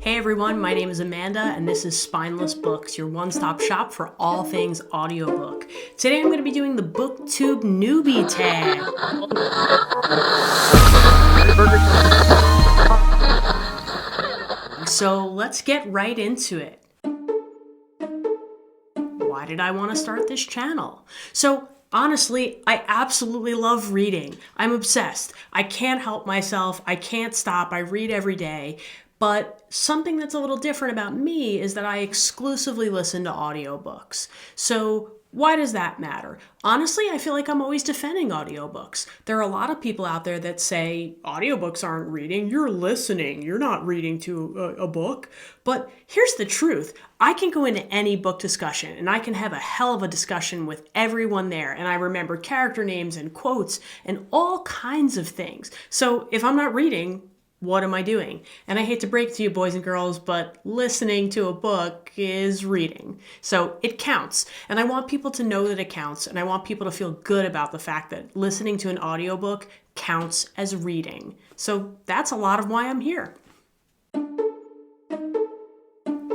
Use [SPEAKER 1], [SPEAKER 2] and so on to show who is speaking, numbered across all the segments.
[SPEAKER 1] Hey everyone, my name is Amanda and this is Spineless Books, your one-stop shop for all things audiobook. Today I'm going to be doing the Booktube Newbie tag. So let's get right into it. Why did I want to start this channel? So honestly, I absolutely love reading. I'm obsessed. I can't help myself. I can't stop. I read every day. But something that's a little different about me is that I exclusively listen to audiobooks. So why does that matter? Honestly, I feel like I'm always defending audiobooks. There are a lot of people out there that say audiobooks aren't reading, you're listening, you're not reading to a book. But here's the truth. I can go into any book discussion and I can have a hell of a discussion with everyone there. And I remember character names and quotes and all kinds of things. So if I'm not reading, what am I doing? And I hate to break to you, boys and girls, but listening to a book is reading. So it counts. And I want people to know that it counts. And I want people to feel good about the fact that listening to an audiobook counts as reading. So that's a lot of why I'm here.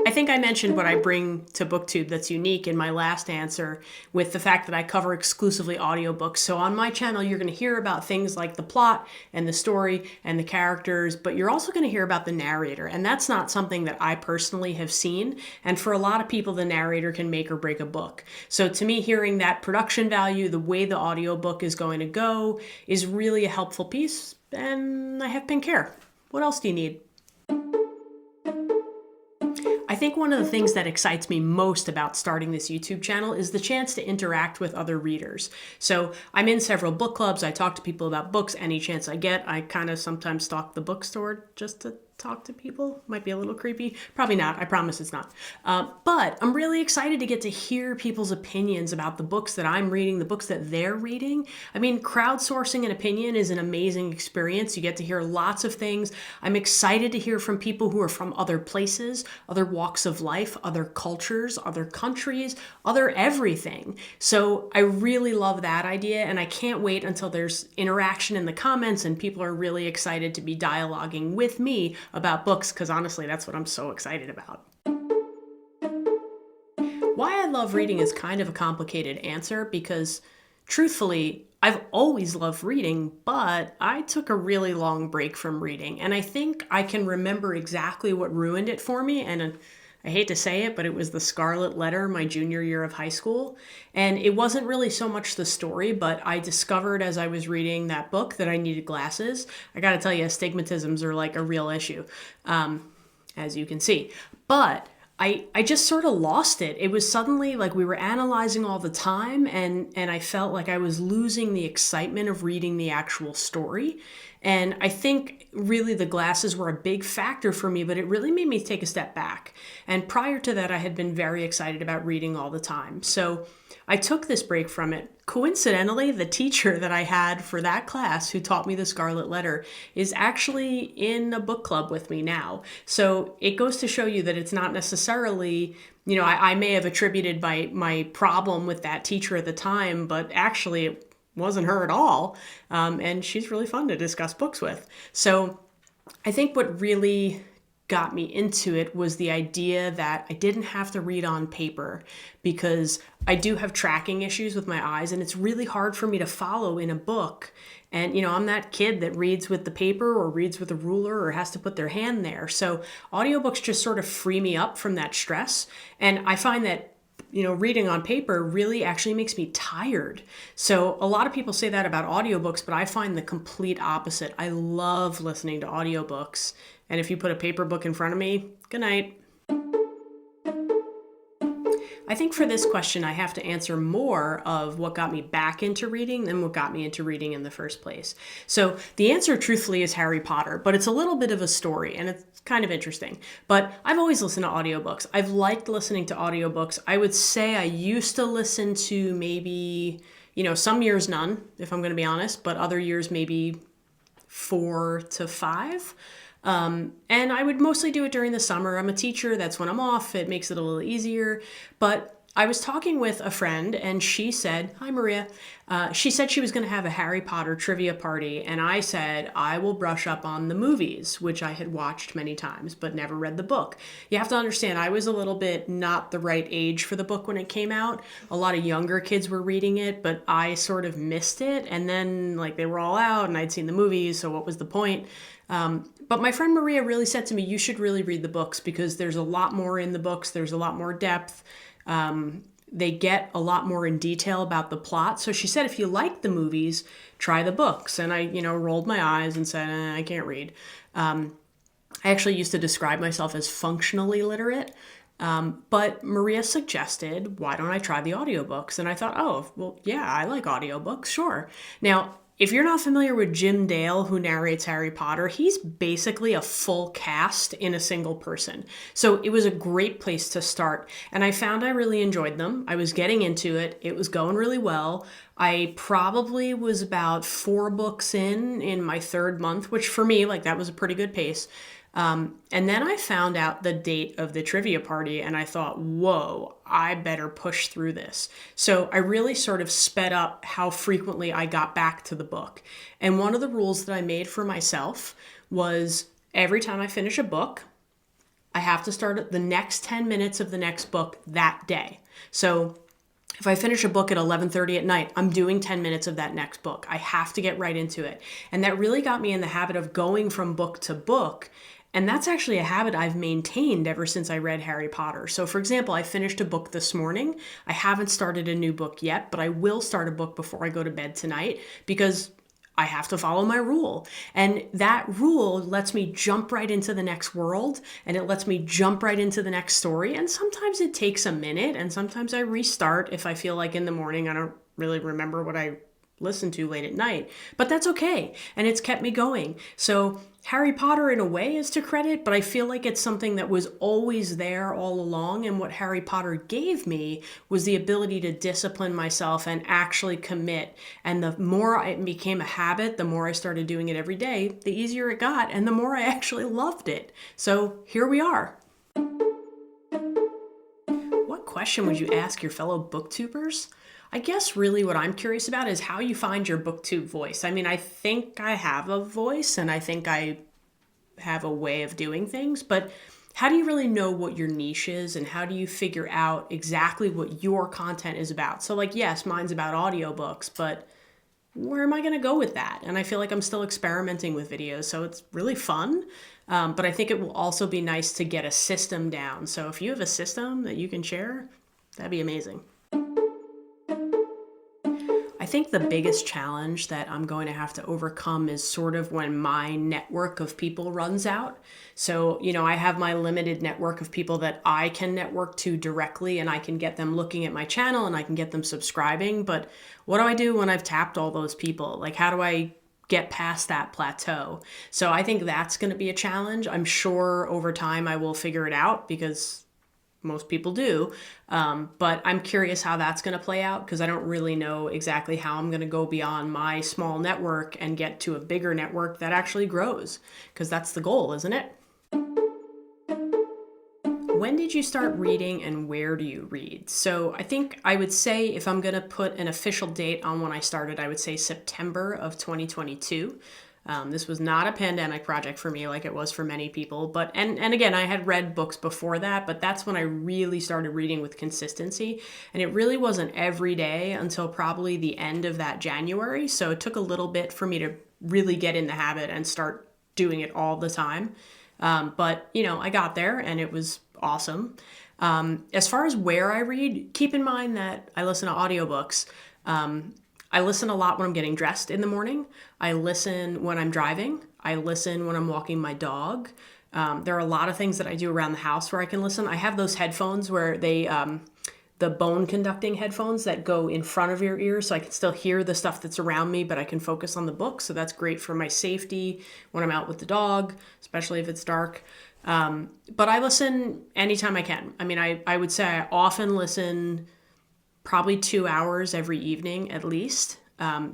[SPEAKER 1] I think I mentioned what I bring to BookTube that's unique in my last answer with the fact that I cover exclusively audiobooks. So on my channel, you're going to hear about things like the plot and the story and the characters, but you're also going to hear about the narrator. And that's not something that I personally have seen. And for a lot of people, the narrator can make or break a book. So to me, hearing that production value, the way the audiobook is going to go is really a helpful piece. And I have pink hair. What else do you need? I think one of the things that excites me most about starting this YouTube channel is the chance to interact with other readers. So I'm in several book clubs. I talk to people about books any chance I get. I kind of sometimes stalk the bookstore just to talk to people. Might be a little creepy. Probably not. I promise it's not. But I'm really excited to get to hear people's opinions about the books that I'm reading, the books that they're reading. I mean, crowdsourcing an opinion is an amazing experience. You get to hear lots of things. I'm excited to hear from people who are from other places, other walks of life, other cultures, other countries, other everything. So I really love that idea, and I can't wait until there's interaction in the comments and people are really excited to be dialoguing with me about books, because honestly, that's what I'm so excited about. Why I love reading is kind of a complicated answer because, truthfully, I've always loved reading, but I took a really long break from reading, and I think I can remember exactly what ruined it for me, and I hate to say it, but it was The Scarlet Letter my junior year of high school. And it wasn't really so much the story, but I discovered as I was reading that book that I needed glasses. I gotta tell you, astigmatisms are like a real issue, as you can see. But I just sort of lost it. It was suddenly like we were analyzing all the time, and I felt like I was losing the excitement of reading the actual story. And I think really the glasses were a big factor for me, but it really made me take a step back. And prior to that, I had been very excited about reading all the time. So I took this break from it. Coincidentally, the teacher that I had for that class who taught me The Scarlet Letter is actually in a book club with me now. So it goes to show you that it's not necessarily, you know, I may have attributed my problem with that teacher at the time, but actually it wasn't her at all. And she's really fun to discuss books with. So I think what really got me into it was the idea that I didn't have to read on paper because I do have tracking issues with my eyes and it's really hard for me to follow in a book. And, you know, I'm that kid that reads with the paper or reads with a ruler or has to put their hand there. So audiobooks just sort of free me up from that stress. And I find that, you know, reading on paper really actually makes me tired. So a lot of people say that about audiobooks, but I find the complete opposite. I love listening to audiobooks. And if you put a paper book in front of me, good night. I think for this question, I have to answer more of what got me back into reading than what got me into reading in the first place. So the answer, truthfully, is Harry Potter, but it's a little bit of a story and it's kind of interesting. But I've always listened to audiobooks. I've liked listening to audiobooks. I would say I used to listen to maybe, you know, some years none, if I'm going to be honest, but other years maybe 4 to 5. And I would mostly do it during the summer. I'm a teacher. That's when I'm off. It makes it a little easier. But I was talking with a friend and she said, hi, Maria. She said she was going to have a Harry Potter trivia party. And I said, I will brush up on the movies, which I had watched many times, but never read the book. You have to understand, I was a little bit not the right age for the book when it came out. A lot of younger kids were reading it, but I sort of missed it. And then like they were all out and I'd seen the movies. So what was the point? But my friend Maria really said to me, you should really read the books because there's a lot more in the books. There's a lot more depth. They get a lot more in detail about the plot. So she said, if you like the movies, try the books. And I, rolled my eyes and said, I can't read. I actually used to describe myself as functionally literate. But Maria suggested, why don't I try the audiobooks? And I thought, oh, well, yeah, I like audiobooks. Sure. Now, if you're not familiar with Jim Dale, who narrates Harry Potter, he's basically a full cast in a single person. So it was a great place to start. And I found I really enjoyed them. I was getting into it. It was going really well. I probably was about 4 books in my 3rd month, which for me, like that was a pretty good pace. And then I found out the date of the trivia party and I thought, whoa, I better push through this. So I really sort of sped up how frequently I got back to the book. And one of the rules that I made for myself was every time I finish a book, I have to start the next 10 minutes of the next book that day. So if I finish a book at 11:30 at night, I'm doing 10 minutes of that next book. I have to get right into it. And that really got me in the habit of going from book to book. And that's actually a habit I've maintained ever since I read Harry Potter. So for example, I finished a book this morning. I haven't started a new book yet, but I will start a book before I go to bed tonight because I have to follow my rule. And that rule lets me jump right into the next world and it lets me jump right into the next story. And sometimes it takes a minute and sometimes I restart if I feel like in the morning I don't really remember what I listened to late at night. But that's okay. And it's kept me going. So Harry Potter in a way is to credit, but I feel like it's something that was always there all along. And what Harry Potter gave me was the ability to discipline myself and actually commit. And the more it became a habit, the more I started doing it every day, the easier it got and the more I actually loved it. So here we are. What question would you ask your fellow booktubers? I guess really what I'm curious about is how you find your booktube voice. I mean, I think I have a voice and I think I have a way of doing things, but how do you really know what your niche is and how do you figure out exactly what your content is about? So like, yes, mine's about audiobooks, but where am I going to go with that? And I feel like I'm still experimenting with videos, so it's really fun. But I think it will also be nice to get a system down. So if you have a system that you can share, that'd be amazing. I think the biggest challenge that I'm going to have to overcome is sort of when my network of people runs out. So, I have my limited network of people that I can network to directly and I can get them looking at my channel and I can get them subscribing. But what do I do when I've tapped all those people? Like, how do I get past that plateau? So I think that's going to be a challenge. I'm sure over time I will figure it out because most people do. But I'm curious how that's going to play out because I don't really know exactly how I'm going to go beyond my small network and get to a bigger network that actually grows because that's the goal, isn't it? When did you start reading and where do you read? So I think I would say if I'm going to put an official date on when I started, I would say September of 2022. This was not a pandemic project for me like it was for many people, but and again, I had read books before that, but that's when I really started reading with consistency. And it really wasn't every day until probably the end of that January. So it took a little bit for me to really get in the habit and start doing it all the time. But I got there and it was awesome. As far as where I read, keep in mind that I listen to audiobooks. I listen a lot when I'm getting dressed in the morning. I listen when I'm driving. I listen when I'm walking my dog. There are a lot of things that I do around the house where I can listen. I have those headphones where they, the bone conducting headphones that go in front of your ears so I can still hear the stuff that's around me, but I can focus on the book. So that's great for my safety when I'm out with the dog, especially if it's dark. But I listen anytime I can. I mean, I would say I often listen probably 2 hours every evening at least.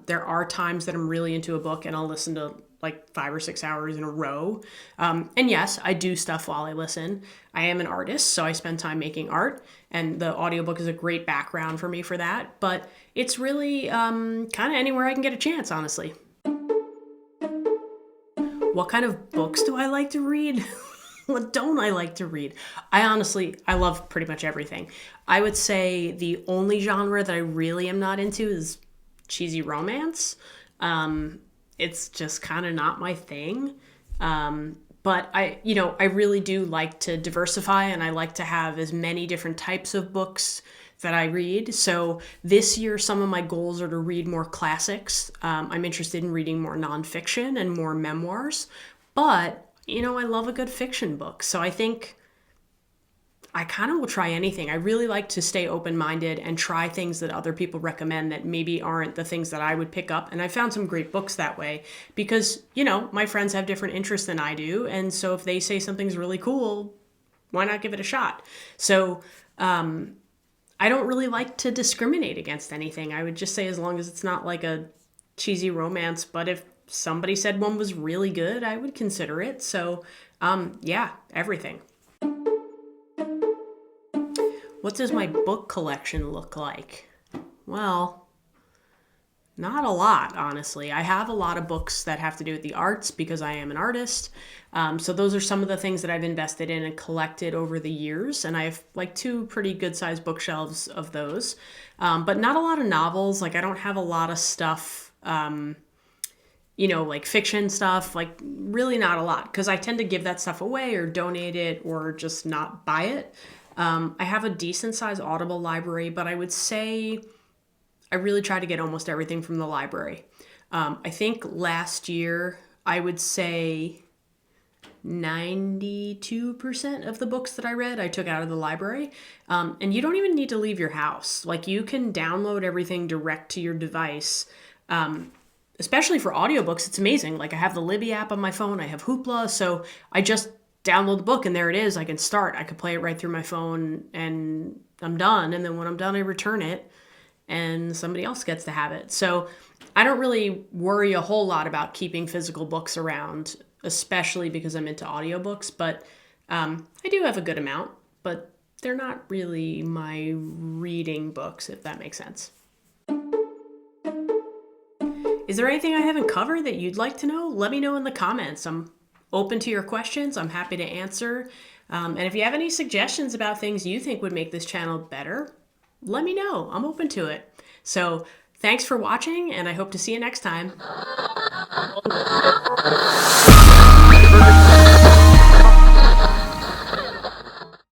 [SPEAKER 1] There are times that I'm really into a book and I'll listen to like 5 or 6 hours in a row. And yes, I do stuff while I listen. I am an artist, so I spend time making art, and the audiobook is a great background for me for that. But it's really kind of anywhere I can get a chance, honestly. What kind of books do I like to read? What don't I like to read? I love pretty much everything. I would say the only genre that I really am not into is cheesy romance. It's just kind of not my thing. But I really do like to diversify, and I like to have as many different types of books that I read. So this year, some of my goals are to read more classics. I'm interested in reading more nonfiction and more memoirs, but I love a good fiction book. So I think I kind of will try anything. I really like to stay open-minded and try things that other people recommend that maybe aren't the things that I would pick up. And I found some great books that way because, my friends have different interests than I do. And so if they say something's really cool, why not give it a shot? So I don't really like to discriminate against anything. I would just say as long as it's not like a cheesy romance, but if somebody said one was really good, I would consider it. So yeah, everything. What does my book collection look like? Well, not a lot, honestly. I have a lot of books that have to do with the arts because I am an artist. So those are some of the things that I've invested in and collected over the years. And I have like 2 pretty good sized bookshelves of those. But not a lot of novels. Like I don't have a lot of stuff, like fiction stuff, like really not a lot. Because I tend to give that stuff away or donate it or just not buy it. I have a decent sized Audible library, but I would say I really try to get almost everything from the library. I think last year I would say 92% of the books that I read I took out of the library. And you don't even need to leave your house. Like you can download everything direct to your device. Especially for audiobooks, it's amazing. Like I have the Libby app on my phone. I have Hoopla. So I just download the book and there it is. I can start. I could play it right through my phone and I'm done. And then when I'm done, I return it and somebody else gets to have it. So I don't really worry a whole lot about keeping physical books around, especially because I'm into audiobooks. But I do have a good amount, but they're not really my reading books, if that makes sense. Is there anything I haven't covered that you'd like to know? Let me know in the comments. I'm open to your questions. I'm happy to answer. And if you have any suggestions about things you think would make this channel better, let me know. I'm open to it. So thanks for watching, and I hope to see you next time.